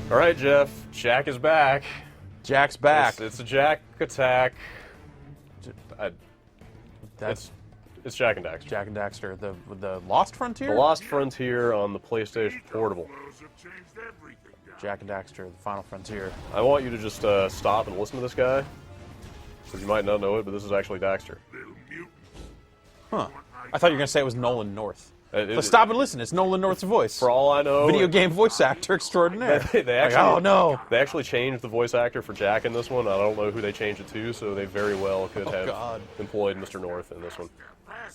All right, Jeff. Jack is back. Jack's back. It's a Jack attack. That's It's Jack and Daxter. Jack and Daxter, the Lost Frontier. The Lost Frontier on the PlayStation Portable. Jack and Daxter, the Final Frontier. I want you to just stop and listen to this guy, because you might not know it, but this is actually Daxter. Huh. I thought you were gonna say it was Nolan North. It- Stop and listen. It's Nolan North's voice. For all I know, Video game voice actor extraordinaire. they actually, oh no. They actually changed the voice actor for Jack in this one. I don't know who they changed it to, so they very well could have employed Mr. North in this one.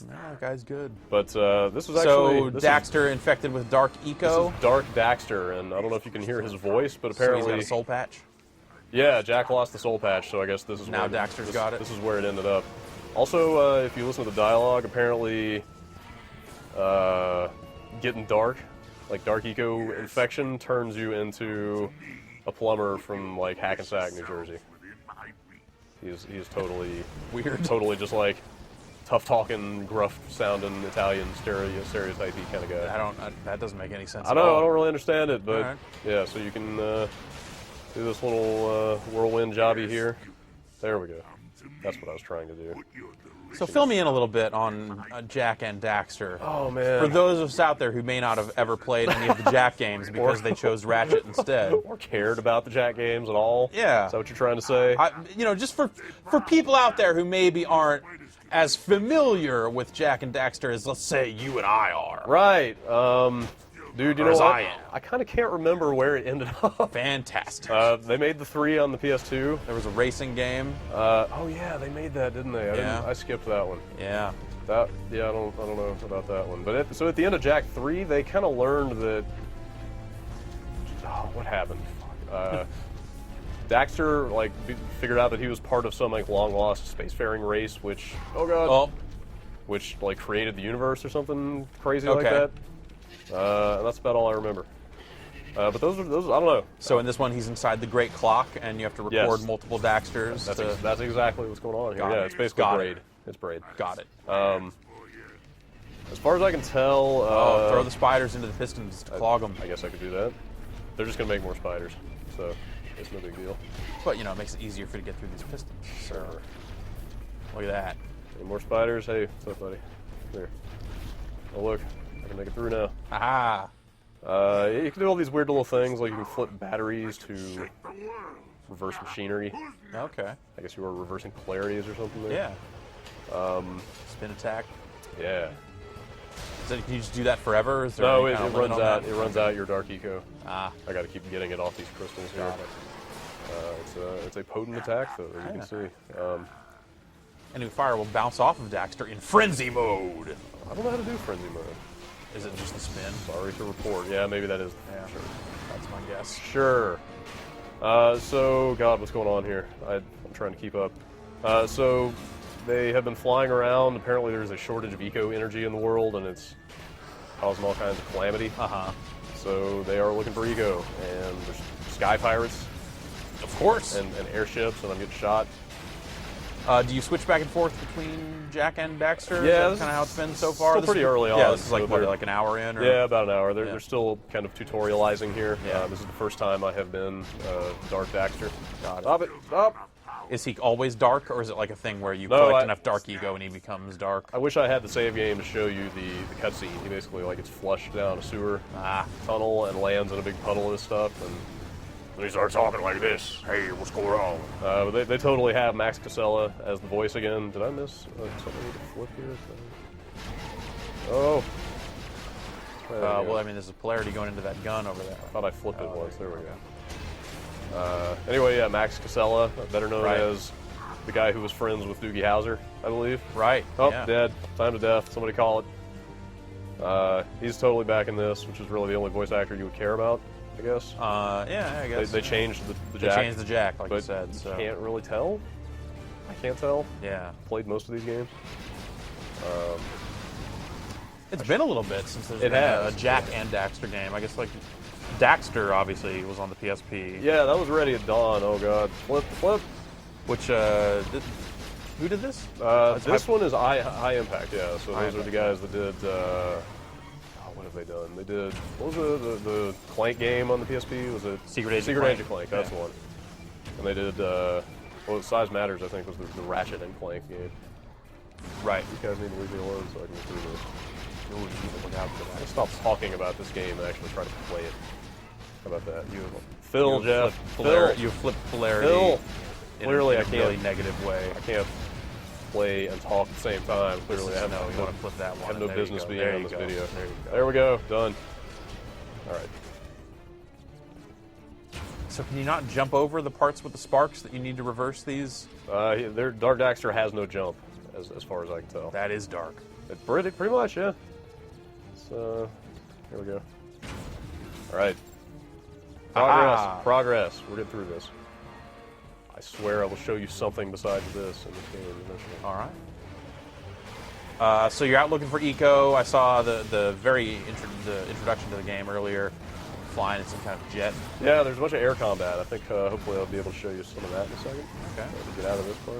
No, that guy's good. But this was actually... So Daxter infected with Dark Eco. This is Dark Daxter, and I don't know if you can hear his voice, but apparently... So he's got a soul patch? Yeah, Jack lost the soul patch, so I guess this is now where... Daxter's got it. This is where it ended up. Also, if you listen to the dialogue, apparently... getting dark, like Dark Eco infection, turns you into a plumber from, like, Hackensack, New Jersey. He's totally... Weird. Totally just, like... tough-talking, gruff-sounding Italian stereotypy kind of guy. That doesn't make any sense. I know. I don't really understand it, but right. yeah. So you can do this little whirlwind jobby here. There we go. That's what I was trying to do. So fill me in a little bit on Jack and Daxter. Oh man! For those of us out there who may not have ever played any of the Jack games because they chose Ratchet instead, or cared about the Jack games at all. Yeah. Is that what you're trying to say? Just for people out there who maybe aren't as familiar with Jack and Daxter as, let's say, you and I are. Right. Dude, you know what? I am. I kind of can't remember where it ended up. Fantastic. They made the 3 on the PS2. There was a racing game. Oh yeah, they made that, didn't they? I skipped that one. Yeah. I don't know about that one. But so at the end of Jack 3, they kind of learned that. Oh, what happened? Daxter figured out that he was part of some long lost spacefaring race, which which created the universe or something crazy like that. And that's about all I remember. But those I don't know. So in this one, he's inside the Great Clock, and you have to record multiple Daxters. That's exactly what's going on here. Yeah, it's basically Braid. It's Braid. Got it. As far as I can tell... throw the spiders into the pistons to clog them. I guess I could do that. They're just going to make more spiders, so it's no big deal. But, it makes it easier for you to get through these pistons. So, look at that. Any more spiders? Hey, what's up, buddy? Here. Oh, look. I can make it through now. Aha! You can do all these weird little things, like you can flip batteries to reverse machinery. Okay. I guess you were reversing polarities or something there. Yeah. Spin attack. Yeah. Can you just do that forever? Is there No, any it kind of limit runs on out. that? It runs out your Dark Eco. Ah. I got to keep getting it off these crystals here. Got it. It's a potent attack, though, as you can see. Enemy fire will bounce off of Daxter in frenzy mode. I don't know how to do frenzy mode. Is it just the spin? Sorry to report. Yeah, maybe that is. Yeah, sure. That's my guess. Sure. So, God, what's going on here? I'm trying to keep up. So, they have been flying around. Apparently, there's a shortage of eco energy in the world, and it's causing all kinds of calamity. So, they are looking for eco, and there's sky pirates. Of course. And airships, and I'm getting shot. Do you switch back and forth between Jack and Daxter? Yeah, that's kind of how it's been so far. Still pretty early on. Yeah, this is so like an hour in. Or? Yeah, about an hour. They're still kind of tutorializing here. Yeah. This is the first time I have been Dark Daxter. Got it. Stop it! Stop! Is he always dark, or is it like a thing where you collect enough Dark Ego and he becomes dark? I wish I had the save game to show you the cutscene. He basically gets flushed down a sewer tunnel and lands in a big puddle of this stuff, and he starts talking like this. Hey, what's going on? But they totally have Max Casella as the voice again. Did I miss something to flip here? Oh. Well, I mean, there's a polarity going into that gun over there. I thought I flipped it once. There we go. Anyway, yeah, Max Casella, better known as the guy who was friends with Doogie Howser, I believe. Right. Oh, dead. Time to death. Somebody call it. He's totally back in this, which is really the only voice actor you would care about, I guess. Yeah, I guess. They changed the Jack. They changed the Jack, like you said. So. Can't really tell. I can't tell. Yeah. Played most of these games. It's been a little bit since there's been a Jack and Daxter game. I guess Daxter obviously was on the PSP. Yeah, that was Ready at Dawn. Oh god, flip. Which who did this? This one is High Impact. Yeah, so those are the guys that did. what have they done? They did, what was the Clank game on the PSP? Was it Secret Agent Clank? That's the one. And they did, well, Size Matters, I think, was the Ratchet and Clank game. Right. You guys need to leave me alone so I can get through this. Ooh, you need to look out for I that. stop talking about this game and actually try to play it. How about that? Phil, Jeff. You flip polarity Phil. in Clearly, a I can't. really negative way. I can't play and talk at the same time. Clearly, I have no. You want to flip that one? have no There you business go. being There on you this go. video. There you go. There we go. Done. All right. So can you not jump over the parts with the sparks that you need to reverse these? Dark Daxter has no jump, as far as I can tell. That is dark. Pretty much, yeah. So, here we go. All right. Progress. Aha. Progress. We're getting through this. I swear I will show you something besides this in this game eventually. All right. So you're out looking for eco. I saw the introduction to the game earlier, flying in some kind of jet. Yeah, there's a bunch of air combat. I think hopefully I'll be able to show you some of that in a second. Okay. To get out of this part.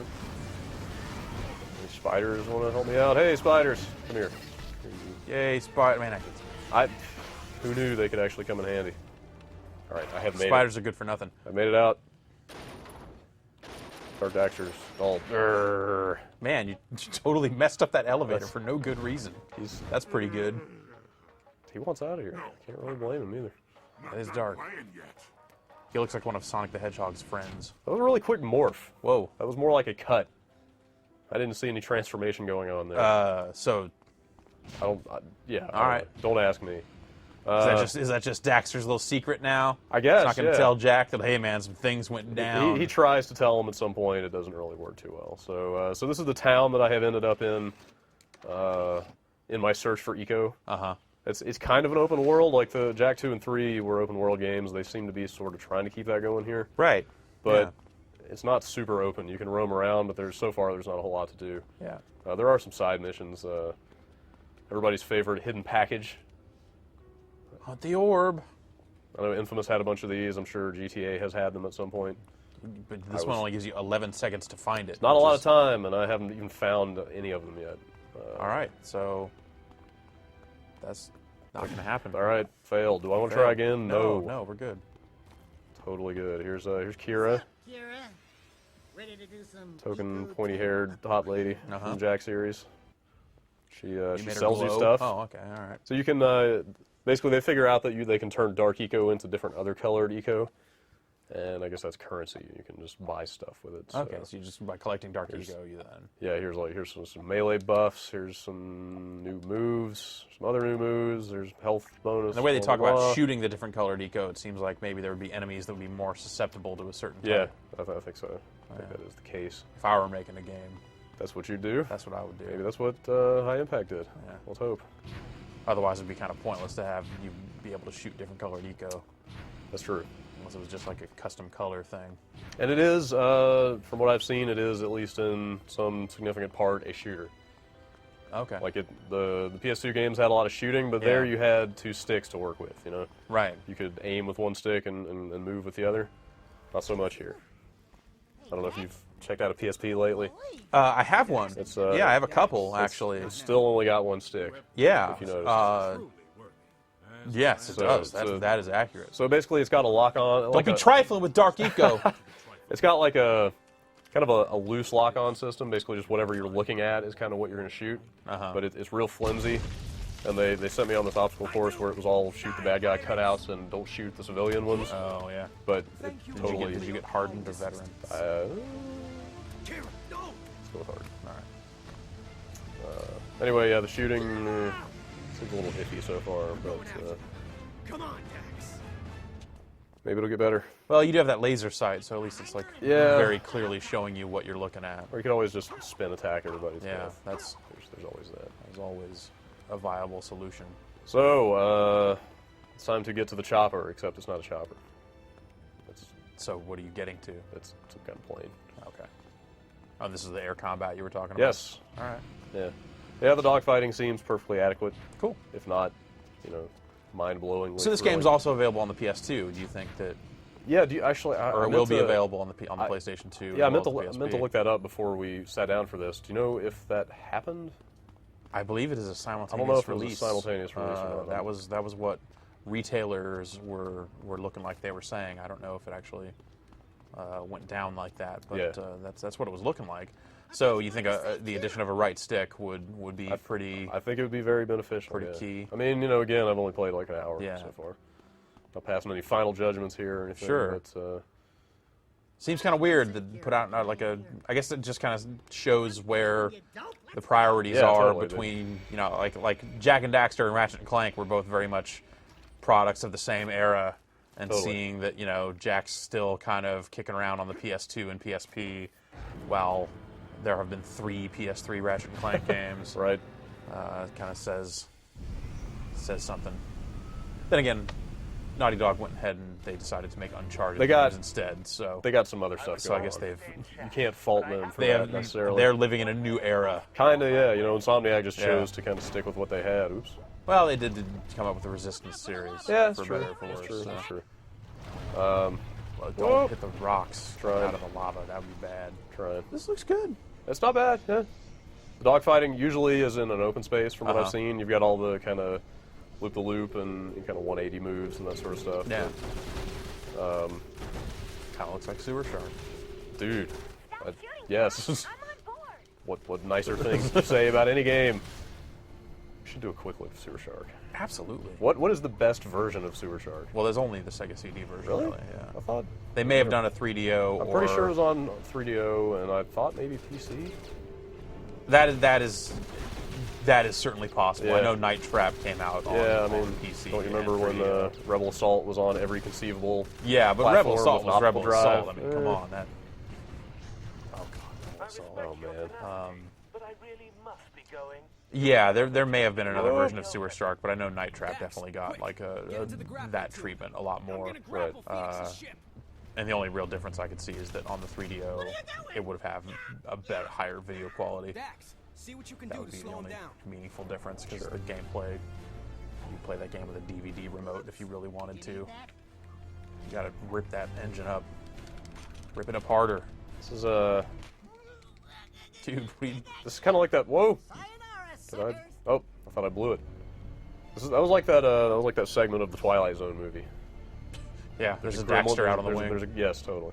Any spiders want to help me out? Hey, spiders, come here. Yay, Spider-Man! Who knew they could actually come in handy? All right, I have made Spiders are good for nothing. it. I made it out. Dark Daxter's all. Man, you totally messed up that elevator That's- for no good reason. He's That's pretty good. He wants out of here. Can't really blame him either. That is dark. He looks like one of Sonic the Hedgehog's friends. That was a really quick morph. Whoa. That was more like a cut. I didn't see any transformation going on there. So Yeah. All right. Don't ask me. is that just Daxter's little secret now? I guess. He's not going to yeah. tell Jack that, hey man, some things went down. He tries to tell him at some point. It doesn't really work too well. So this is the town that I have ended up in my search for eco. Uh-huh. It's kind of an open world. Like the Jak 2 and 3 were open world games. They seem to be sort of trying to keep that going here. Right. But it's not super open. You can roam around, but so far there's not a whole lot to do. Yeah. There are some side missions. Everybody's favorite hidden package. Hunt the orb. I know Infamous had a bunch of these. I'm sure GTA has had them at some point. But this one only gives you 11 seconds to find it. Not a which lot is- of time, and I haven't even found any of them yet. All right, so that's not going to happen. All right, failed. Do I want to try again? No. No, we're good. Totally good. Here's Kira, Kira, ready to do some token eco pointy-haired hot lady Uh-huh. from Jak series. She You made her sells you glow? stuff. Oh, okay, all right. So you can basically they figure out that they can turn dark eco into different other colored eco, and I guess that's currency. You can just buy stuff with it. So. Okay, so you just by collecting dark ego, you then. Yeah, here's some melee buffs. Here's some new moves. Some other new moves. There's health bonus. And the way they blah, talk blah, about blah. shooting the different colored eco, it seems like maybe there would be enemies that would be more susceptible to a certain Yeah, type. I think so. I think that is the case. If I were making a game, That's what you do. that's what I would do. Maybe that's what High Impact did. Yeah. Let's hope. Otherwise, it'd be kind of pointless to have you be able to shoot different colored eco, That's true. unless it was just like a custom color thing. And it is, from what I've seen, it is at least in some significant part a shooter. Okay. Like the PS2 games had a lot of shooting, but there Yeah. you had two sticks to work with. You know, Right. you could aim with one stick and move with the other. Not so much here. I don't know if you've checked out a PSP lately. I have one. It's, yeah, I have a couple actually. It's still only got one stick. Yeah. if you noticed. Yes, it So- does. so- That is accurate. So basically, it's got a lock on. Don't be trifling with dark eco. It's got like a kind of a loose lock-on system. Basically, just whatever you're looking at is kind of what you're going to shoot. Uh-huh. But it's real flimsy. And they sent me on this obstacle course where it was all shoot the bad guy cutouts and don't shoot the civilian ones. Oh yeah. But it totally. Did you get hardened or veteran? It's still hard. All right. Anyway, yeah, the shooting seems a little iffy so far, but Come on, Dax. maybe it'll get better. Well, you do have that laser sight, so at least it's like Yeah. very clearly showing you what you're looking at. Or you can always just spin attack everybody. to Yeah, death. that's There's always that. always a viable solution. So, it's time to get to the chopper, except it's not a chopper. So what are you getting to? It's some kind of plane. Okay. Oh, this is the air combat you were talking about? Yes. All right. Yeah. Yeah, the dogfighting seems perfectly adequate, Cool. if not, mind-blowing. So this game's also available on the PS2. Do you think that, Yeah, do you actually... or it will be available on the PlayStation 2? Yeah, I as meant well as to the PSP? look that up before we sat down for this. Do you know if that happened? I believe it is a simultaneous I don't know if release. it was a simultaneous release or not. That was what retailers were looking like they were saying. I don't know if it actually went down like that, but Yeah. that's what it was looking like. So you think the addition of a right stick would be pretty? I think it would be very beneficial. Pretty key. I mean, you know, again, I've only played like an hour Yeah. so far. Not passing any final judgments here or anything. Sure. But, Seems kind of weird to put out like a. I guess it just kind of shows where the priorities Yeah, are totally, between, you know, like Jack and Daxter and Ratchet and Clank were both very much products of the same era, and Totally. seeing that, you know, Jack's still kind of kicking around on the PS2 and PSP, while there have been 3 PS3 Ratchet and Clank games. right. Kind of says something. Then again, Naughty Dog went ahead and they decided to make Uncharted games instead. So They got some other stuff so I going guess on. they've You can't fault them for they that have necessarily. they're living in a new era. Kind of, yeah. You know, Insomniac just Yeah. chose to kind of stick with what they had. Oops. Well, they did come up with the Resistance series. Yeah, that's for true. better or for That's worse. true. so. That's true. Well, Whoa. don't hit the rocks Tried. out of the lava. That would be bad. Trying. This looks good. It's not bad, yeah. The dogfighting usually is in an open space from what I've Uh-huh. seen. You've got all the kind of loop-the-loop and kind of 180 moves and that sort of stuff. Yeah. But, Kind of looks like Sewer Shark. dude, yes. What nicer things to say about any game? We should do a quick look at Sewer Shark. Absolutely. What is the best version of Sewer Shark? Well, there's only the Sega CD version. Really? Yeah. I thought They may have done a 3DO. I'm or pretty sure it was on 3DO, and I thought maybe PC. that is certainly possible. I Yeah. know Night Trap came out on, Yeah, I on mean, PC. don't you remember and when 3DO. Rebel Assault was on every conceivable? Yeah, but platform Rebel Assault with was an Rebel optical drive? Assault. I mean, come Eh. on, that. Oh god, Rebel Assault. Oh man. But I really must be going. Yeah, there may have been another Whoa. version of Sewer Shark, but I know Night Trap definitely got like that treatment a lot more. Right. And the only real difference I could see is that on the 3DO, it would have a better, higher video quality. Dax, see what you can That do would to be the slow him only down. meaningful difference, because the gameplay, you play that game with a DVD remote if you really wanted to. You gotta rip that engine up. Rip it up harder. This is Dude, this is kind of like that. Whoa! Sayonara, Did I? suckers. Oh, I thought I blew it. That was like that. That was like that segment of the Twilight Zone movie. yeah, there's a Gremlin- Daxter out on the there's- wing. there's a- yes, totally.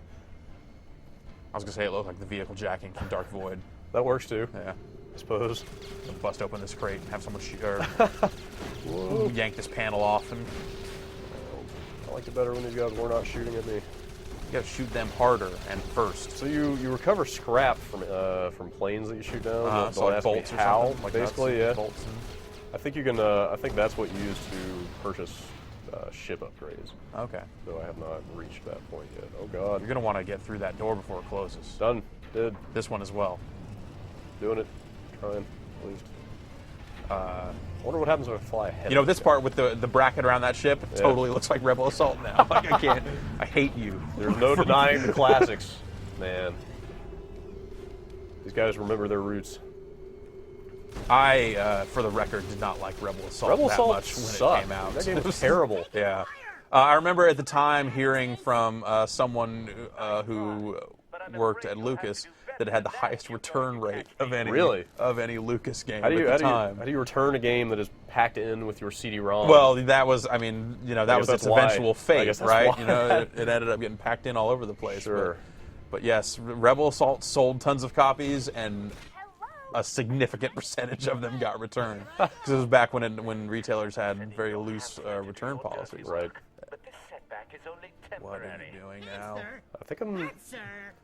I was gonna say it looked like the vehicle jacking from Dark Void. That works too, Yeah. I suppose. Bust open this crate and have someone yank this panel off, and I liked it better when these guys were not shooting at me. you gotta shoot them harder and first. So you recover scrap from planes that you shoot down. They'll So like ask me bolts or how, something, like basically, nuts and yeah. bolts and- I think you can. I think that's what you use to purchase ship upgrades. Okay. Though I have not reached that point yet. Oh God. You're gonna want to get through that door before it closes. Done. Did. This one as well. Doing it. Trying. At least. I wonder what happens if I fly ahead. You know, of this guy. part with the bracket around that ship Yeah. totally looks like Rebel Assault now. Like, I can't. I hate you. There's no denying the classics, man. These guys remember their roots. I, for the record, did not like Rebel Assault Rebel that Assault much when sucked. it came out. That game was terrible. Yeah. I remember at the time hearing from someone who worked at Lucas that it had the highest return rate of any Lucas game How do you at the time. how do you return a game that is packed in with your CD-ROM? Well, that was, I mean, you know, that was guess its that's why. eventual I fate, guess that's right? why. You know, it ended up getting packed in all over the place. Sure. But yes, Rebel Assault sold tons of copies, and a significant percentage of them got returned. Because it was back when retailers had very loose return policies. right. But this setback is only What temporary. are you doing now? I think Sir,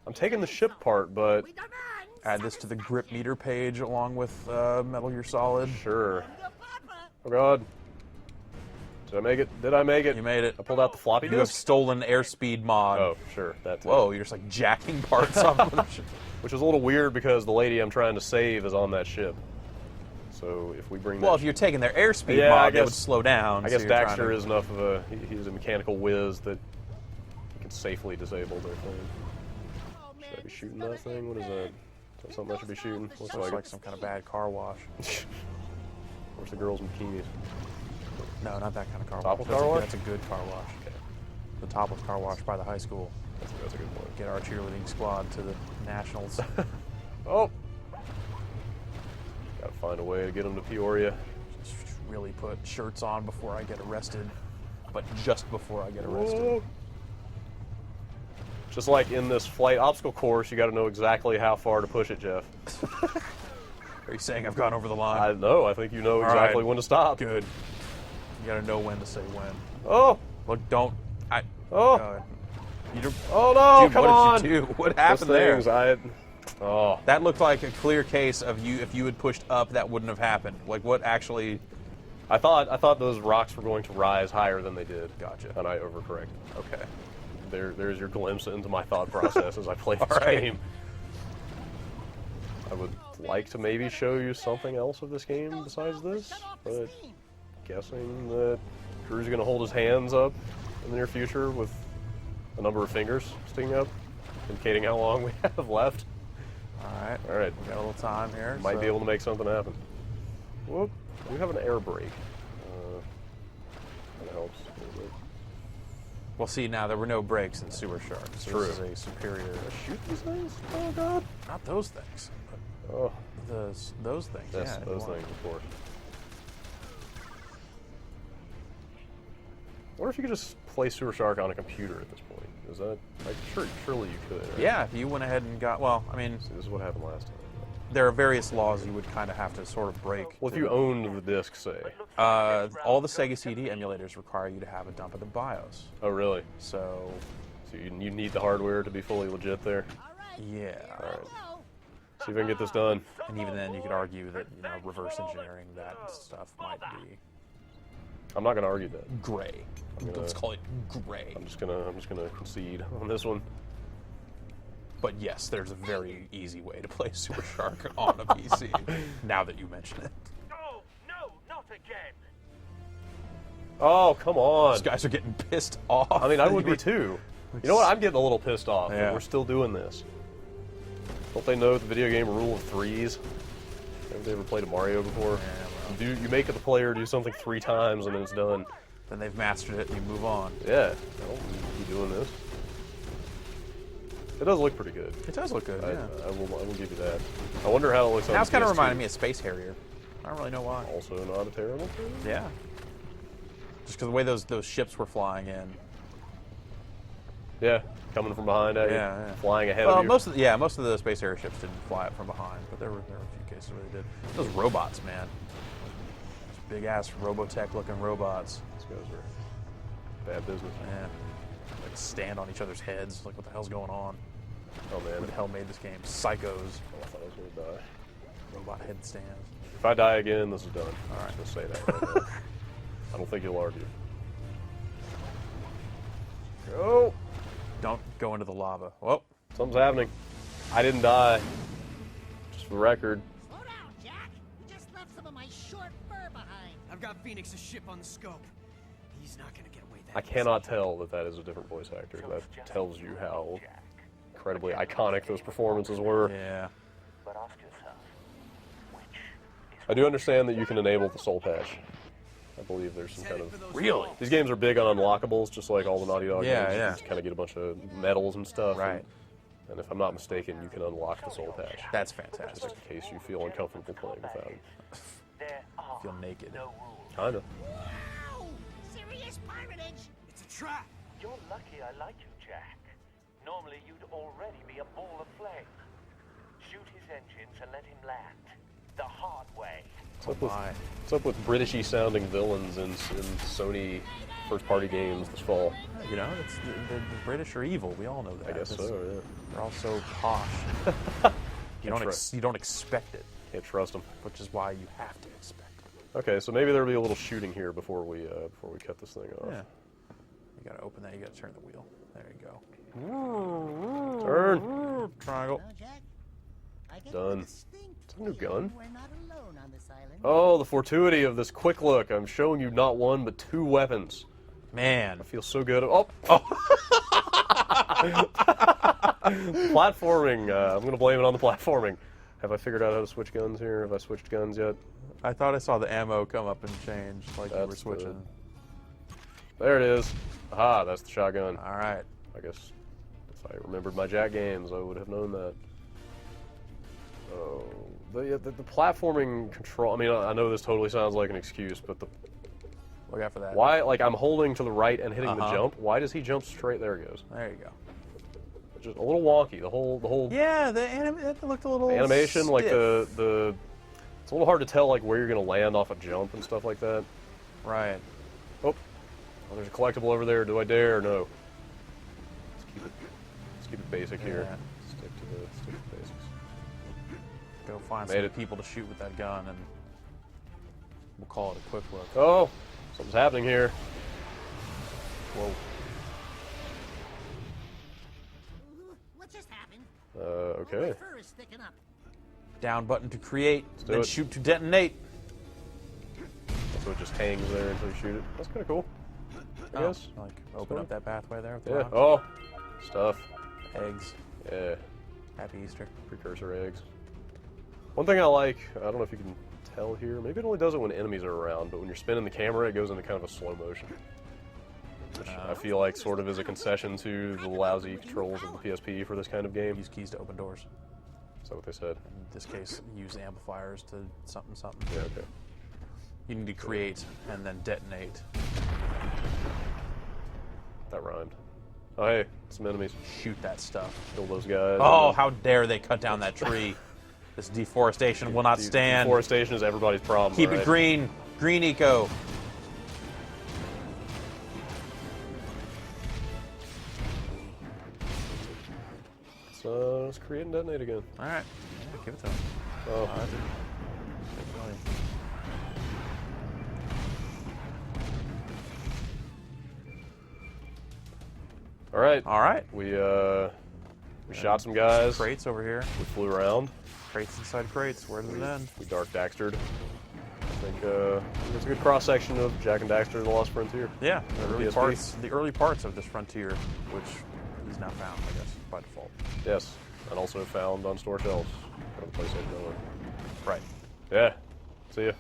I'm taking the ship part, but we don't mind. Add this to the grip meter page along with Metal Gear Solid. sure. Your papa. Oh God. Did I make it? Did I make it? You made it. I pulled out the floppy You have disk. stolen airspeed mod. Oh, sure. That too. Whoa, you're just like jacking parts off of the ship. Which is a little weird because the lady I'm trying to save is on that ship. So if we bring Well, that if you're taking their airspeed Yeah, I mod, they guess- would slow down. I so guess you're trying Daxter to- is enough of a he's a mechanical whiz that he can safely disable their thing. Oh, man, Should I be shooting that thing? What is that? Is that something I should be shooting? Looks Looks like, like some kind of bad car wash. Where's the girls in bikinis? No, not that kind of car Topless wash. car wash? That's a good car wash. The topless car wash by the high school. That's a good point. Get our cheerleading squad to the nationals. Oh! Gotta find a way to get him to Peoria. Really put shirts on before I get arrested, but just before I get arrested. Whoa. Just like in this flight obstacle course, you got to know exactly how far to push it, Jeff. Are you saying I've gone over the line? I know. I think you know exactly when to stop. Good. You gotta know when to say when. Oh. Look, don't. Oh. You don't, Oh no! dude, Come what on! did you do? What happened there? Oh. That looked like a clear case of you. If you had pushed up, that wouldn't have happened. Like what actually? I thought those rocks were going to rise higher than they did. Gotcha. And I overcorrected. Okay. There's your glimpse into my thought process as I play this right. game. I would like to maybe show you something else of this game besides this, but guessing that Drew's going to hold his hands up in the near future with a number of fingers sticking up, indicating how long we have left. All right. All right. We got a little time here. Might be able to make something happen. Whoop. We have an air brake. That helps a little bit. Well, see, now there were no brakes in Sewer Shark. So True. This is a superior. Shoot these things? Oh, God. Not those things. Oh. Those things. Yes, Yeah, those things, of course. I wonder if you could just play Sewer Shark on a computer at this point. Is that, like, surely you could, right? Yeah, if you went ahead and got, well, I mean, See, this is what happened last time. there are various laws you would kind of have to sort of break. Well, if you owned the disc, say. All the Sega CD emulators require you to have a dump of the BIOS. Oh, really? So, So you need the hardware to be fully legit there? yeah. All right. See if I can get this done. And even then, you could argue that, you know, reverse engineering that stuff might be I'm not going to argue that. gray. Let's call it gray. I'm just gonna concede on this one. But yes, there's a very easy way to play Super Shark on a PC, now that you mention it. Oh, no, not again. Oh, come on. These guys are getting pissed off. I mean, I would be too. You know what? I'm getting a little pissed off. Yeah. We're still doing this. Don't they know the video game rule of threes? Have they ever played a Mario before? Yeah, You make the player do something 3 times and then it's done. Then they've mastered it and you move on. Yeah. I don't need to be doing this. It does look pretty good. It does look good, yeah. I will give you that. I wonder how it looks on Now it's kind of PS2. reminding me of Space Harrier. I don't really know why. Also not a terrible thing. Yeah. Just because the way those ships were flying in. Yeah, coming from behind at you, Yeah, yeah. flying ahead Well, of you. most of the Space Harrier ships didn't fly up from behind, but there were a few cases where they did. Those robots, man. Those big ass Robotech looking robots. These guys are bad business. Man. Like stand on each other's heads. Like what the hell's going on? Oh man, Who the hell made this game? Psychos. Oh, I thought I was gonna die. Robot headstands. If I die again, this is done. All right. I'm just gonna say that right now. I don't think you'll argue. Go! Don't go into the lava. Whoa. Something's happening. I didn't die. Just for the record. Slow down, Jack. You just left some of my short fur behind. I've got Phoenix's ship on the scope. He's not gonna get away that I cannot tell that that is a different voice actor. That tells you how incredibly iconic those performances were. Yeah. But ask yourself, which is I do understand that you can enable the soul patch. I believe there's some kind of... Really? These games are big on unlockables, just like all the Naughty Dog Yeah, games. yeah. You just kind of get a bunch of medals and stuff. Right. And if I'm not mistaken, you can unlock the soul patch. That's Just fantastic. in case you feel uncomfortable playing without it. there are Feel naked. no rules. Kinda. Wow! Serious piratage! It's a trap. You're lucky I like you, Jack. Normally you'd already be a ball of flame. Shoot his engines and let him land. The hard way. What's up with Britishy sounding villains in Sony first party games this fall? You know, the British are evil. We all know that. I guess It's- so, yeah. They're all so posh. you don't expect it, Can't trust them. which is why you have to expect it. Okay, so maybe there'll be a little shooting here before we cut this thing off. Yeah. You gotta open that. You gotta turn the wheel. There you go. Turn. Triangle. Well, Jack, I get Done. the distinct It's a new gun. feeling we're not alone on this island. Oh, the fortuity of this quick look. I'm showing you not one, but 2 weapons. Man. I feel so good. Oh! Platforming. I'm going to blame it on the platforming. Have I figured out how to switch guns here? Have I switched guns yet? I thought I saw the ammo come up and change, like you were That's switching. There it is. Aha, that's the shotgun. All right. I guess if I remembered my Jack games, I would have known that. Oh, the platforming control. I mean, I know this totally sounds like an excuse, but Look out for that. why? Like I'm holding to the right and hitting the Uh-huh. jump. Why does he jump straight? There he goes. There you go. Just a little wonky. The whole Yeah, it looked a little animation, stiff. like the. It's a little hard to tell like where you're gonna land off a jump and stuff like that. Right. Oh, there's a collectible over there. Do I dare or no? Let's keep it basic here. Yeah. Stick to the basics. Go find Made some it. people to shoot with that gun, and we'll call it a quick look. Oh, something's happening here. Whoa. What just happened? Okay. My fur is sticking up. Down button to create, do then it. shoot to detonate. So it just hangs there until you shoot it. That's kind of cool. I guess. Like open up that pathway there with the Yeah. rock. Oh, stuff. Eggs. Yeah. Happy Easter. Precursor eggs. One thing I like, I don't know if you can tell here, maybe it only does it when enemies are around, but when you're spinning the camera, it goes into kind of a slow motion. Which I feel like sort of is a concession to the lousy controls of the PSP for this kind of game. Use keys to open doors. Is that what they said? In this case, use amplifiers to something something. Yeah, okay. You need to create and then detonate. That rhymed. Oh, hey, some enemies. Shoot that stuff. Kill those guys. Oh, how dare they cut down that tree. This deforestation will not stand. Deforestation is everybody's problem. Keep right? it green. Green eco. Let's create and detonate again. All right. Yeah, give it to him. Oh, That's it. all right. All right. We shot some guys. Crates over here. We flew around. Crates inside crates. Where does it end? We dark Daxtered. I think it's a good cross section of Jack and Daxter: The Lost Frontier. Yeah, PSP. the early parts of this frontier, which he's now found, I guess, by default. Yes, and also found on store shelves. On the PlayStation Network. Right. Yeah. See ya.